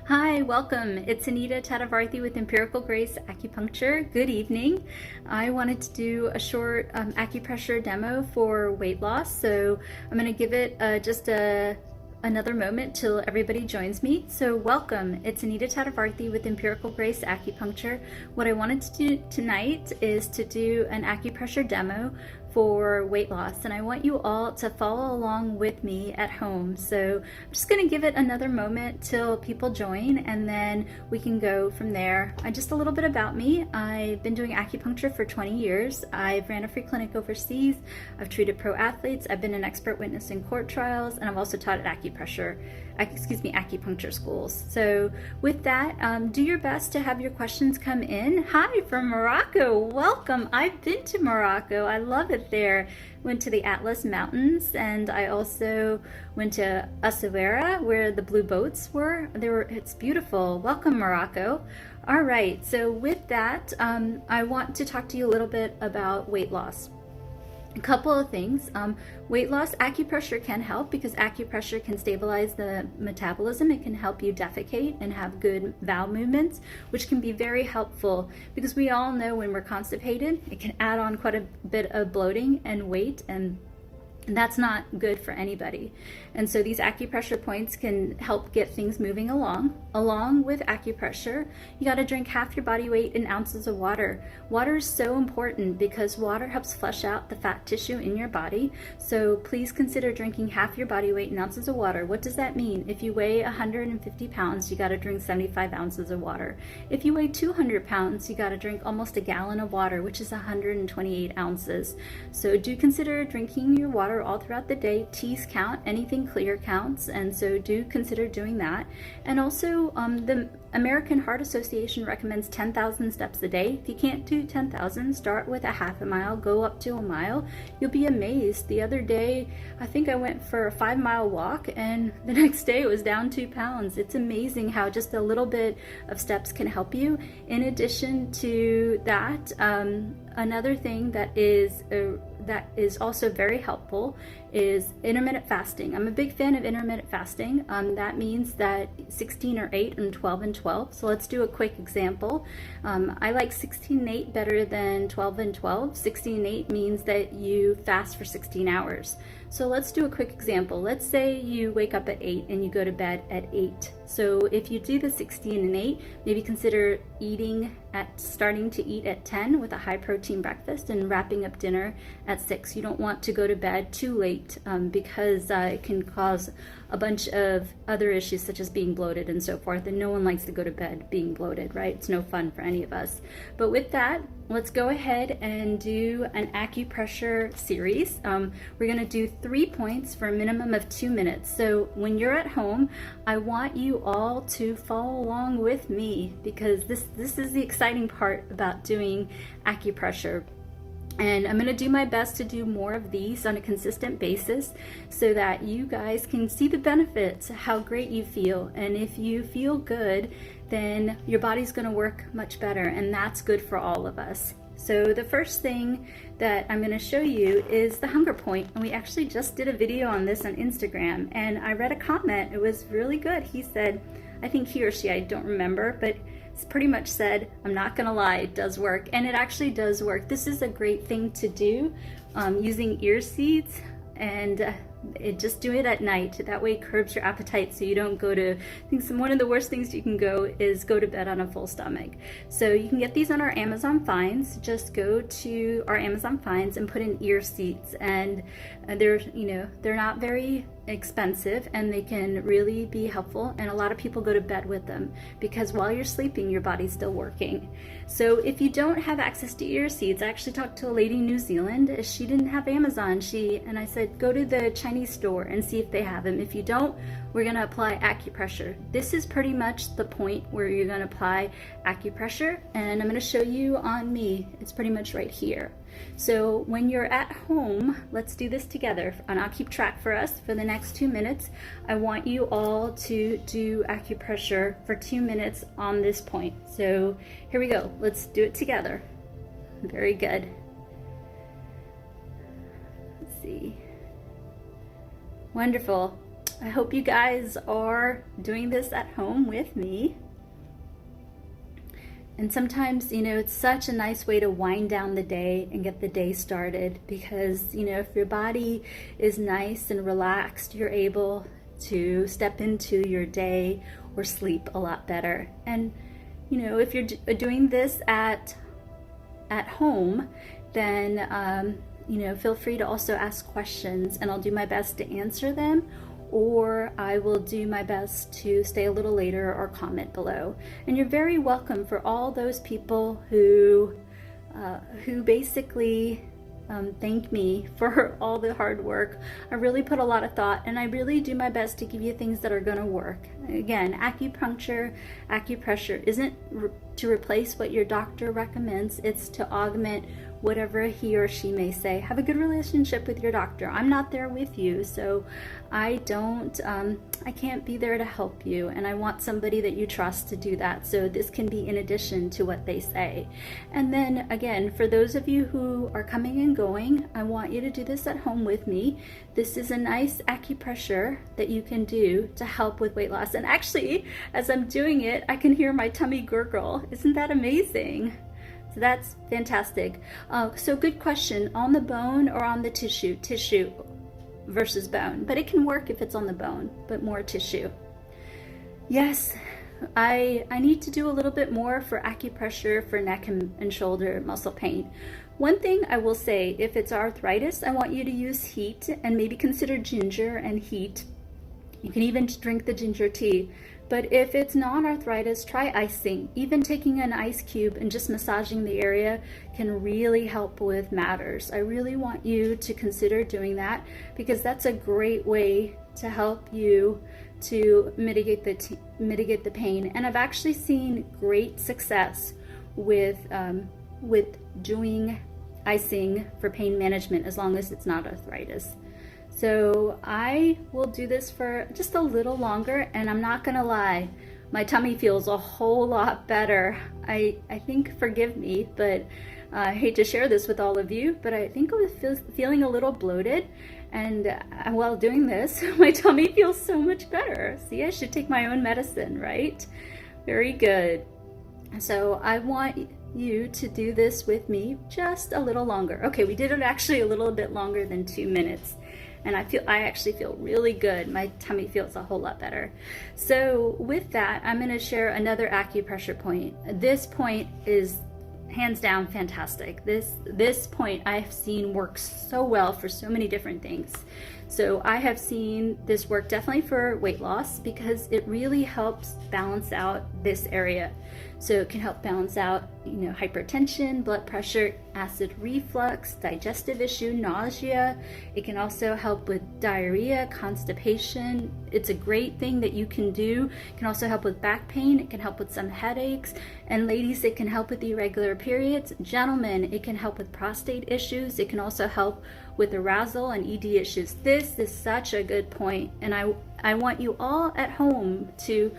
Hi, welcome. It's Anita Tadavarthy with Empirical Grace Acupuncture. Good evening. I wanted to do a short acupressure demo for weight loss, so I'm going to give it another moment till everybody joins me. So welcome. It's Anita Tadavarthy with Empirical Grace Acupuncture. What I wanted to do tonight is to do an acupressure demo for weight loss, and I want you all to follow along with me at home. So I'm just going to give it another moment till people join, and then we can go from there. Just a little bit about me. I've been doing acupuncture for 20 years. I've ran a free clinic overseas. I've treated pro athletes. I've been an expert witness in court trials, and I've also taught at acupuncture schools. So with that, do your best to have your questions come in. Hi from Morocco. Welcome. I've been to Morocco. I love it there. Went to the Atlas Mountains, and I also went to Essaouira where the blue boats were. It's beautiful. Welcome, Morocco. All right, so with that, I want to talk to you a little bit about weight loss. A couple of things. Weight loss, acupressure can help because acupressure can stabilize the metabolism. It can help you defecate and have good bowel movements, which can be very helpful because we all know when we're constipated, it can add on quite a bit of bloating and weight, and that's not good for anybody. And so these acupressure points can help get things moving along. Along with acupressure, you got to drink half your body weight in ounces of water. Water is so important because water helps flush out the fat tissue in your body. So please consider drinking half your body weight in ounces of water. What does that mean? If you weigh 150 pounds, you got to drink 75 ounces of water. If you weigh 200 pounds, you got to drink almost a gallon of water, which is 128 ounces. So do consider drinking your water all throughout the day. Teas count, anything clear counts, and so do consider doing that. And also the American Heart Association recommends 10,000 steps a day. If you can't do 10,000, start with a half a mile, go up to a mile. You'll be amazed. The other day, I think I went for a 5-mile walk, and the next day it was down 2 pounds. It's amazing how just a little bit of steps can help you. In addition to that, another thing that is also very helpful is intermittent fasting. I'm a big fan of intermittent fasting. That means that 16 or 8 and 12 and 12. So let's do a quick example. I like 16 and 8 better than 12 and 12. 16 and 8 means that you fast for 16 hours. So let's do a quick example. Let's say you wake up at 8 and you go to bed at 8. So if you do the 16 and 8, maybe consider starting to eat at 10 with a high protein breakfast and wrapping up dinner at 6. You don't want to go to bed too late because it can cause a bunch of other issues such as being bloated and so forth, and no one likes to go to bed being bloated, right? It's no fun for any of us. But with that, let's go ahead and do an acupressure series. We're going to do 3 points for a minimum of 2 minutes. So when you're at home, I want you all to follow along with me because this is the exciting part about doing acupressure. And I'm going to do my best to do more of these on a consistent basis so that you guys can see the benefits, how great you feel. And if you feel good, then your body's going to work much better, and that's good for all of us. So the first thing that I'm going to show you is the hunger point. And we actually just did a video on this on Instagram, and I read a comment. It was really good. He said, I think he or she, I don't remember, but it's pretty much said, I'm not gonna lie, it does work. And it actually does work. This is a great thing to do using ear seeds, and just do it at night. That way it curbs your appetite so you don't go to, I think one of the worst things you can go is go to bed on a full stomach. So you can get these on our Amazon finds. Just go to our Amazon finds and put in ear seeds, and they're not very expensive, and they can really be helpful, and a lot of people go to bed with them because while you're sleeping your body's still working. So if you don't have access to ear seeds, I actually talked to a lady in New Zealand. She didn't have Amazon, and I said go to the Chinese store and see if they have them. If you don't, we're going to apply acupressure. This is pretty much the point where you're going to apply acupressure, and I'm going to show you on me. It's pretty much right here. So when you're at home, let's do this together, and I'll keep track for us for the next 2 minutes. I want you all to do acupressure for 2 minutes on this point. So here we go. Let's do it together. Very good. Let's see. Wonderful. I hope you guys are doing this at home with me. And sometimes, you know, it's such a nice way to wind down the day and get the day started, because, you know, if your body is nice and relaxed, you're able to step into your day or sleep a lot better. And, you know, if you're doing this at home, then, you know, feel free to also ask questions, and I'll do my best to answer them, or I will do my best to stay a little later or comment below. And you're very welcome for all those people who basically thank me for all the hard work. I really put a lot of thought, and I really do my best to give you things that are going to work. Again, acupressure isn't to replace what your doctor recommends. It's to augment whatever he or she may say. Have a good relationship with your doctor. I'm not there with you, so I can't be there to help you, and I want somebody that you trust to do that. So this can be in addition to what they say. And then again, for those of you who are coming and going, I want you to do this at home with me. This is a nice acupressure that you can do to help with weight loss. And actually, as I'm doing it, I can hear my tummy gurgle. Isn't that amazing? So that's fantastic. So good question. On the bone or on the tissue? Tissue versus bone. But it can work if it's on the bone, but more tissue. Yes, I need to do a little bit more for acupressure for neck and shoulder muscle pain. One thing I will say, if it's arthritis, I want you to use heat, and maybe consider ginger and heat. You can even drink the ginger tea. But if it's non-arthritis, try icing. Even taking an ice cube and just massaging the area can really help with matters. I really want you to consider doing that, because that's a great way to help you to mitigate the pain. And I've actually seen great success with doing icing for pain management, as long as it's not arthritis. So I will do this for just a little longer, and I'm not gonna lie, my tummy feels a whole lot better. I think, forgive me, but I hate to share this with all of you, but I think I was feeling a little bloated, and while doing this, my tummy feels so much better. See, I should take my own medicine, right? Very good. So I want you to do this with me just a little longer. Okay, we did it actually a little bit longer than 2 minutes. And I actually feel really good. My tummy feels a whole lot better. So with that, I'm going to share another acupressure point. This point is hands down fantastic. This point I have seen works so well for so many different things. So I have seen this work definitely for weight loss, because it really helps balance out this area. So it can help balance out, you know, hypertension, blood pressure, acid reflux, digestive issue, nausea. It can also help with diarrhea, constipation. It's a great thing that you can do. It can also help with back pain. It can help with some headaches. And ladies, it can help with irregular periods. Gentlemen, it can help with prostate issues. It can also help with arousal and ED issues. This is such a good point, and I want you all at home to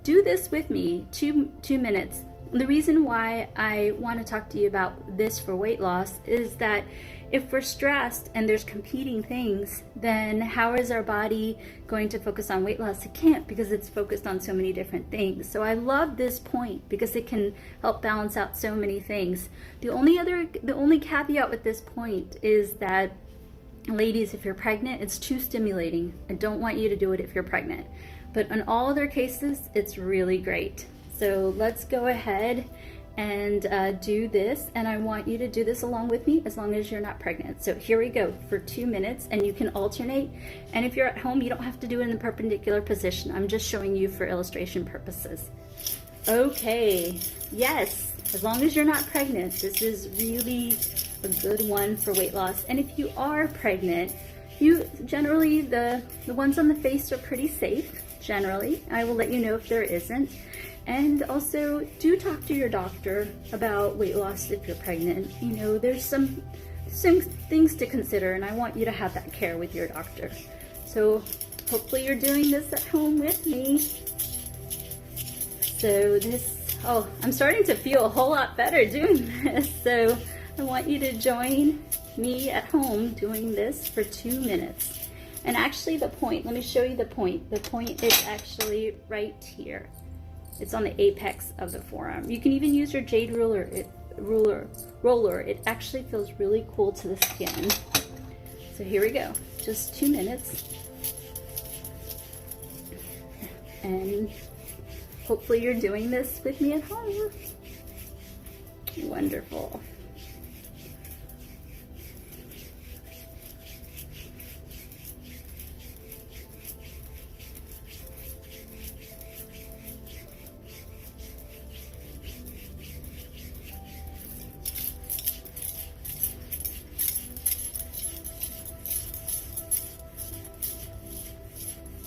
do this with me, 2 minutes. The reason why I want to talk to you about this for weight loss is that if we're stressed and there's competing things, then how is our body going to focus on weight loss? It can't, because it's focused on so many different things. So I love this point because it can help balance out so many things. The only caveat with this point is that, ladies, if you're pregnant, it's too stimulating. I don't want you to do it if you're pregnant. But in all other cases, it's really great. So let's go ahead and do this. And I want you to do this along with me, as long as you're not pregnant. So here we go for 2 minutes, and you can alternate. And if you're at home, you don't have to do it in the perpendicular position. I'm just showing you for illustration purposes. Okay, yes, as long as you're not pregnant, this is really a good one for weight loss. And if you are pregnant, you generally, the ones on the face are pretty safe. Generally, I will let you know if there isn't. And also, do talk to your doctor about weight loss if you're pregnant. You know, there's some things to consider, and I want you to have that care with your doctor. So hopefully you're doing this at home with me. So I'm starting to feel a whole lot better doing this. So I want you to join me at home doing this for 2 minutes. And actually the point, let me show you the point. The point is actually right here. It's on the apex of the forearm. You can even use your jade roller. It actually feels really cool to the skin. So here we go, just 2 minutes. And hopefully you're doing this with me at home. Wonderful.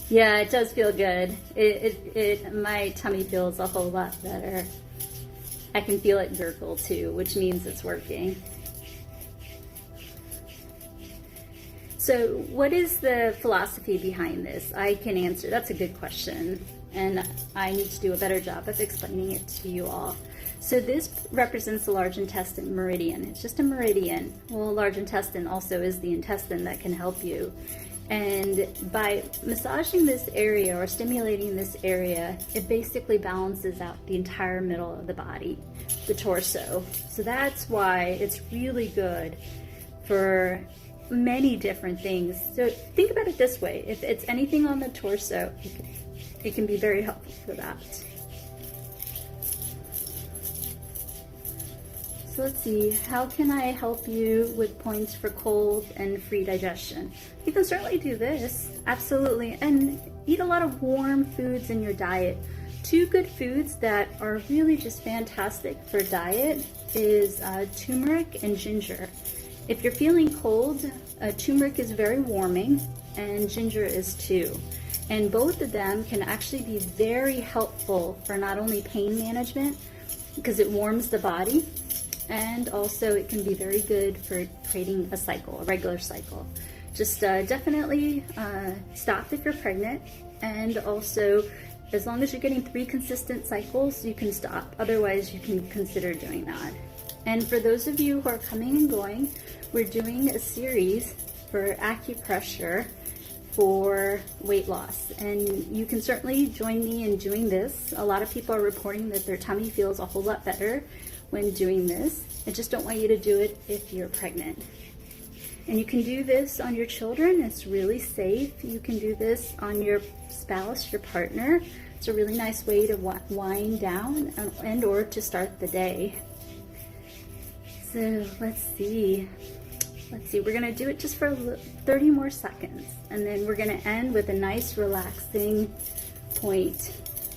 Yeah, it does feel good. My tummy feels a whole lot better. I can feel it gurgle too, which means it's working. So what is the philosophy behind this? I can answer. That's a good question. And I need to do a better job of explaining it to you all. So this represents the large intestine meridian. It's just a meridian. Well, large intestine also is the intestine that can help you. And by massaging this area or stimulating this area, it basically balances out the entire middle of the body, the torso. So that's why it's really good for many different things. So think about it this way. If it's anything on the torso, it can be very helpful for that. So let's see, how can I help you with points for cold and free digestion? You can certainly do this, absolutely, and eat a lot of warm foods in your diet. 2 good foods that are really just fantastic for diet is turmeric and ginger. If you're feeling cold, turmeric is very warming and ginger is too. And both of them can actually be very helpful for not only pain management, because it warms the body, and also it can be very good for creating a cycle, a regular cycle. Just definitely stop if you're pregnant, and also as long as you're getting 3 consistent cycles, you can stop. Otherwise, you can consider doing that. And for those of you who are coming and going, we're doing a series for acupressure for weight loss, and you can certainly join me in doing this. A lot of people are reporting that their tummy feels a whole lot better when doing this. I just don't want you to do it if you're pregnant. And you can do this on your children. It's really safe. You can do this on your spouse, your partner. It's a really nice way to wind down and or to start the day. So let's see, we're gonna do it just for 30 more seconds, and then we're gonna end with a nice relaxing point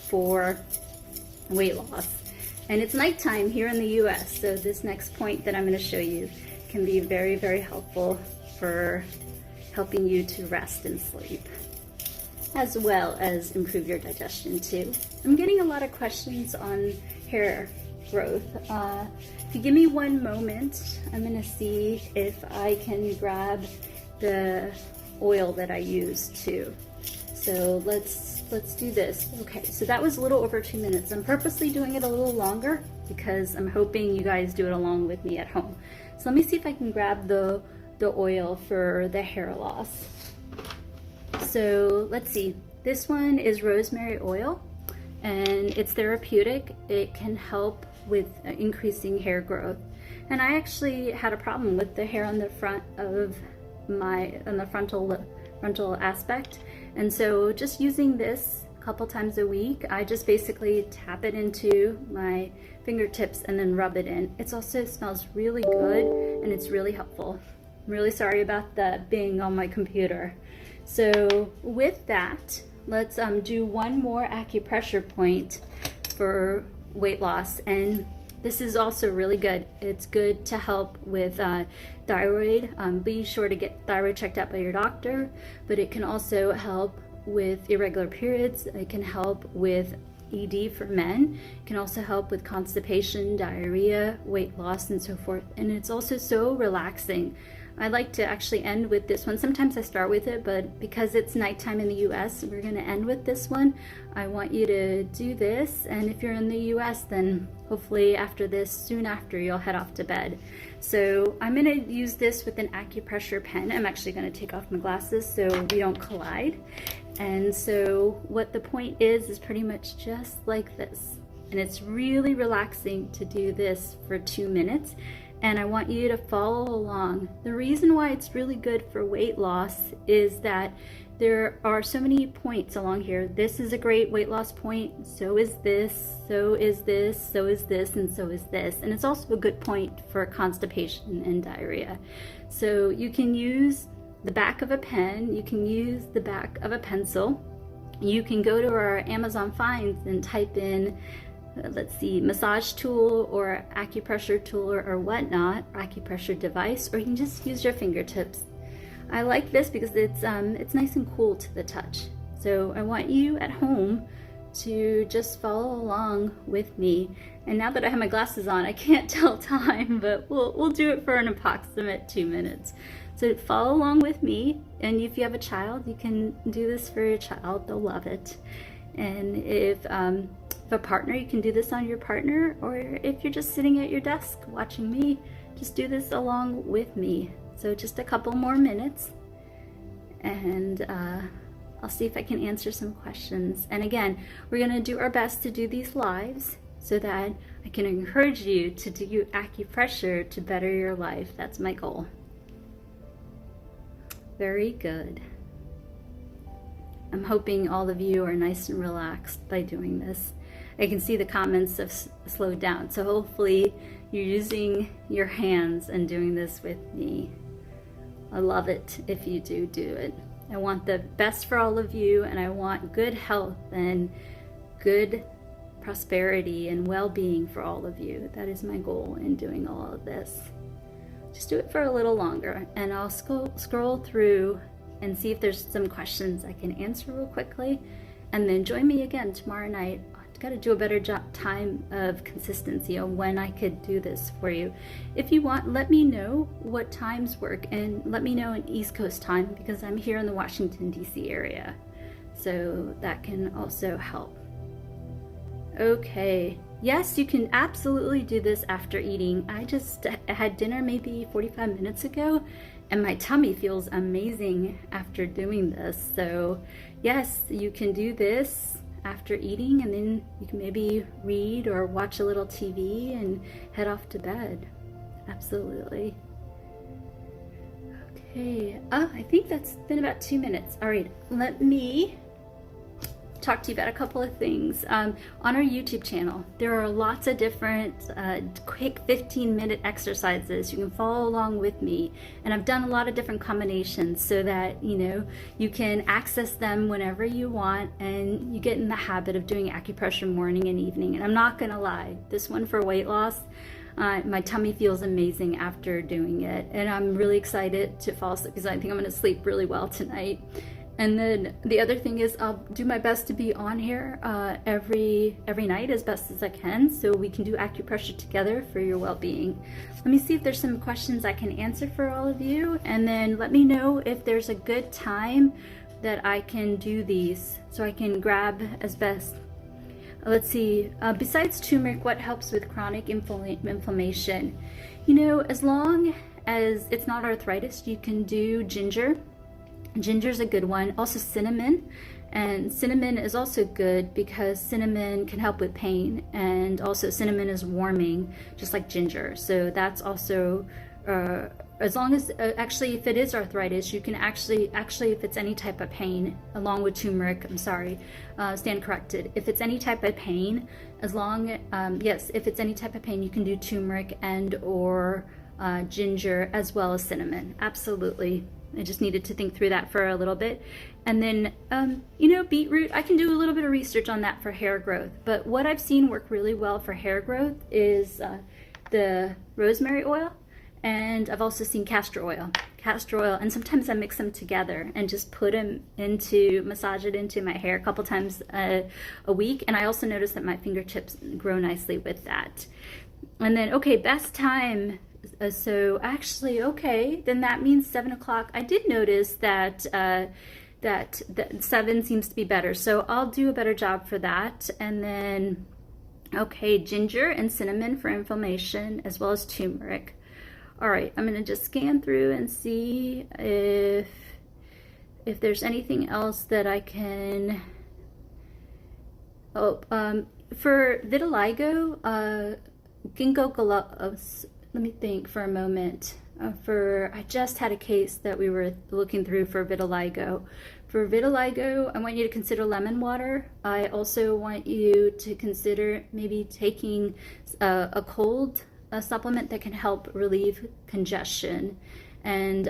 for weight loss. And it's nighttime here in the US, so this next point that I'm gonna show you can be very, very helpful for helping you to rest and sleep, as well as improve your digestion too. I'm getting a lot of questions on hair growth. If you give me one moment, I'm gonna see if I can grab the oil that I use too. So let's do this. Okay, so that was a little over 2 minutes. I'm purposely doing it a little longer because I'm hoping you guys do it along with me at home. So let me see if I can grab the oil for the hair loss. So let's see, this one is rosemary oil, and it's therapeutic. It can help with increasing hair growth. And I actually had a problem with the hair on the front of the frontal aspect. And so just using this a couple times a week, I just basically tap it into my fingertips and then rub it in. It also smells really good and it's really helpful. I'm really sorry about the bing on my computer. So with that, let's do one more acupressure point for weight loss. And this is also really good. It's good to help with thyroid. Be sure to get thyroid checked out by your doctor, but it can also help with irregular periods. It can help with ED for men. It can also help with constipation, diarrhea, weight loss, and so forth. And it's also so relaxing. I like to actually end with this one. Sometimes I start with it, but because it's nighttime in the US, we're gonna end with this one. I want you to do this, and if you're in the US, then hopefully after this, soon after, you'll head off to bed. So I'm gonna use this with an acupressure pen. I'm actually gonna take off my glasses so we don't collide. And so what the point is pretty much just like this. And it's really relaxing to do this for 2 minutes. And I want you to follow along. The reason why it's really good for weight loss is that there are so many points along here. This is a great weight loss point. So is this, so is this, so is this, and so is this. And it's also a good point for constipation and diarrhea. So you can use the back of a pen, you can use the back of a pencil. You can go to our Amazon finds and type in let's see, massage tool or acupressure tool or whatnot, acupressure device, or you can just use your fingertips. I like this because it's nice and cool to the touch. So I want you at home to just follow along with me. And now that I have my glasses on, I can't tell time, but we'll do it for an approximate 2 minutes. So follow along with me, and if you have a child, you can do this for your child. They'll love it. And if a partner, you can do this on your partner, or if you're just sitting at your desk watching me, just do this along with me. So just a couple more minutes, and I'll see if I can answer some questions. And again, we're gonna do our best to do these lives so that I can encourage you to do acupressure to better your life. That's my goal. Very good. I'm hoping all of you are nice and relaxed by doing this. I can see the comments have slowed down, so hopefully you're using your hands and doing this with me. I love it if you do it. I want the best for all of you, and I want good health and good prosperity and well-being for all of you. That is my goal in doing all of this. Just do it for a little longer, and I'll scroll through and see if there's some questions I can answer real quickly, and then join me again tomorrow night. I've got to do a better time of consistency on when I could do this for you. If you want, let me know what times work, and let me know in East Coast time, because I'm here in the Washington, D.C. area. So that can also help. Okay. Yes, you can absolutely do this after eating. I just had dinner maybe 45 minutes ago, and my tummy feels amazing after doing this. So yes, you can do this after eating, and then you can maybe read or watch a little TV and head off to bed. Absolutely. Okay. Oh, I think that's been about 2 minutes. All right, let me talk to you about a couple of things. On our YouTube channel, there are lots of different quick 15-minute exercises. You can follow along with me, and I've done a lot of different combinations so that you can access them whenever you want, and you get in the habit of doing acupressure morning and evening. And I'm not gonna lie, this one for weight loss, my tummy feels amazing after doing it, and I'm really excited to fall asleep because I think I'm gonna sleep really well tonight. And then the other thing is I'll do my best to be on here every night as best as I can, so we can do acupressure together for your well-being. Let me see if there's some questions I can answer for all of you, and then let me know if there's a good time that I can do these so I can grab as best. Let's see, besides turmeric, what helps with chronic inflammation? As long as it's not arthritis, you can do ginger. Ginger's a good one. Also cinnamon, and cinnamon is also good because cinnamon can help with pain, and also cinnamon is warming just like ginger. So that's also as long as actually if it is arthritis, you can actually if it's any type of pain, along with turmeric, stand corrected, if it's any type of pain, yes, if it's any type of pain, you can do turmeric and or ginger as well as cinnamon. Absolutely. I just needed to think through that for a little bit. And then, beetroot, I can do a little bit of research on that for hair growth. But what I've seen work really well for hair growth is the rosemary oil. And I've also seen castor oil. And sometimes I mix them together and just massage it into my hair a couple times a week. And I also notice that my fingertips grow nicely with that. And then, okay, best time So actually, okay, then that means 7 o'clock. I did notice that that 7 seems to be better. So I'll do a better job for that. And then, okay, ginger and cinnamon for inflammation, as well as turmeric. All right, I'm gonna just scan through and see if there's anything else that I can. Oh, for vitiligo, let me think for a moment. I just had a case that we were looking through for vitiligo. For vitiligo, I want you to consider lemon water. I also want you to consider maybe taking a cold supplement that can help relieve congestion. And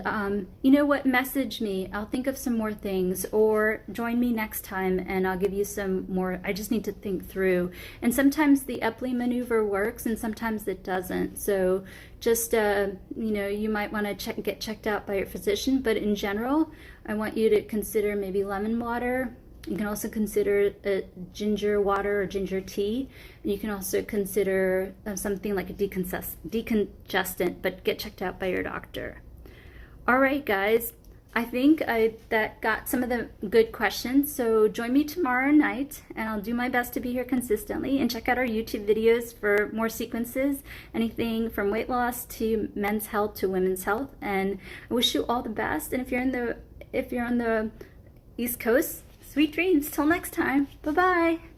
you know what? Message me. I'll think of some more things, or join me next time and I'll give you some more. I just need to think through. And sometimes the Epley maneuver works and sometimes it doesn't. So just, you know, you might want to get checked out by your physician. But in general, I want you to consider maybe lemon water. You can also consider ginger water or ginger tea. And you can also consider something like a decongestant, but get checked out by your doctor. All right, guys, I think that got some of the good questions. So join me tomorrow night, and I'll do my best to be here consistently. And check out our YouTube videos for more sequences, anything from weight loss to men's health to women's health. And I wish you all the best. And if you're on the East Coast, sweet dreams. Till next time. Bye-bye.